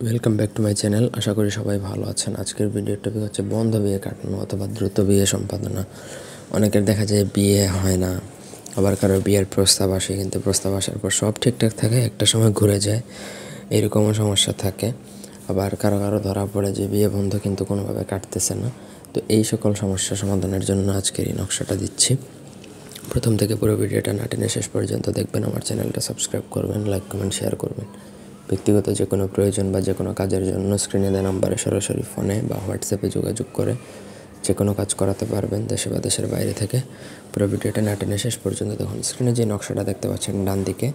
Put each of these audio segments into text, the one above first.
Welcome back to my channel. আশা করি সবাই ভালো আছেন। আজকের ভিডিওর টপিক হচ্ছে বন্ধ বিয়ে কাটানো অথবা দ্রুত বিয়ে সম্পাদনা। অনেকের দেখা যায় বিয়ে হয় না, আবার কারো বিয়ের প্রস্তাব আসে, কিন্তু প্রস্তাব আসার পর সব ঠিকঠাক থাকে, একটা সময় ঘুরে যায়, এরকমও সমস্যা থাকে। আবার কারো কারো ধরা পড়ে যে বিয়ে বন্ধ কিন্তু কোনোভাবে কাটতেছে না। তো এই সকল সমস্যা সমাধানের জন্য আজকের এই নকশাটা দিচ্ছি। প্রথম থেকে পুরো ভিডিওটা না টেনে শেষ পর্যন্ত দেখবেন। আমার চ্যানেলটা সাবস্ক্রাইব করবেন, লাইক কমেন্ট শেয়ার করবেন। ব্যক্তিগত যে কোনো প্রয়োজন বা যে কোনো কাজের জন্য স্ক্রিনে দেওয়া নাম্বারে সরাসরি ফোনে বা হোয়াটসঅ্যাপে যোগাযোগ করে যে কোনো কাজ করাতে পারবেন, দেশে বা দেশের বাইরে থেকে। পুরো ভিডিওটা না টেনে শেষ পর্যন্ত দেখুন। স্ক্রিনে যে নকশাটা দেখতে পাচ্ছেন ডান দিকে,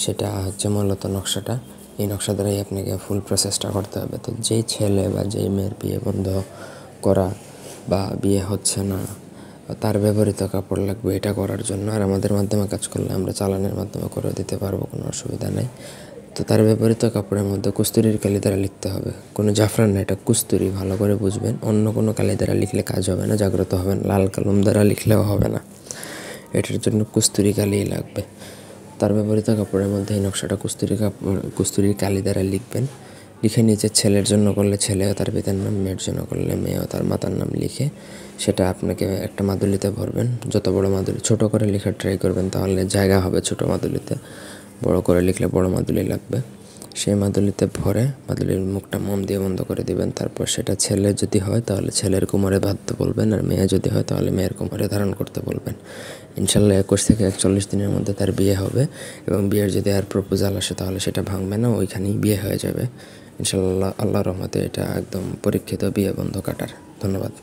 সেটা হচ্ছে মূলত নকশাটা। এই নকশা দ্বারাই আপনাকে ফুল প্রসেসটা করতে হবে। তো যেই ছেলে বা যেই মেয়ের বিয়ে বন্ধ করা বা বিয়ে হচ্ছে না, তার ব্যবহৃত কাপড় লাগবে এটা করার জন্য। আর আমাদের মাধ্যমে কাজ করলে আমরা চালানের মাধ্যমে করে দিতে পারবো, কোনো অসুবিধা নেই। তো তার ব্যবহৃত কাপড়ের মধ্যে কস্তুরীর কালি দ্বারা লিখতে হবে। কোনো জাফরান না, এটা কস্তুরি, ভালো করে বুঝবেন। অন্য কোনো কালি দ্বারা লিখলে কাজ হবে না, জাগ্রত হবেন। লাল কলম দ্বারা লিখলেও হবে না, এটার জন্য কস্তুরি কালিই লাগবে। তার ব্যবহৃত কাপড়ের মধ্যে এই নকশাটা কস্তুরীর কালি দ্বারা লিখবেন। লিখে নিচে ছেলের জন্য করলে ছেলে ও তার পিতার নাম, মেয়ের জন্য করলে মেয়ে ও তার মাতার নাম লিখে সেটা আপনাকে একটা মাদুলিতে ভরবেন। যত বড় মাদুলি, ছোট করে লেখার ট্রাই করবেন, তাহলে জায়গা হবে ছোট মাদুলিতে। বড় করে লিখলে বড় মাদুলি লাগবে। সেই মাদুলিতে ভরে মাদুলির মুখটা মোম দিয়ে বন্ধ করে দিবেন। তারপর সেটা ছেলে যদি হয় তাহলে ছেলের কোমরে বাঁধতে বলবেন, আর মেয়ে যদি হয় তাহলে মেয়ের কোমরে ধারণ করতে বলবেন। ইনশাল্লাহ 21 থেকে 41 দিনের মধ্যে তার বিয়ে হবে। এবং বিয়ের যদি আর প্রপোজাল আসে তাহলে সেটা ভাঙবে না, ওইখানেই বিয়ে হয়ে যাবে ইনশাল্লাহ। আল্লাহর রহমতে এটা একদম পরীক্ষিত বিয়ে বন্ধ কাটার। ধন্যবাদ।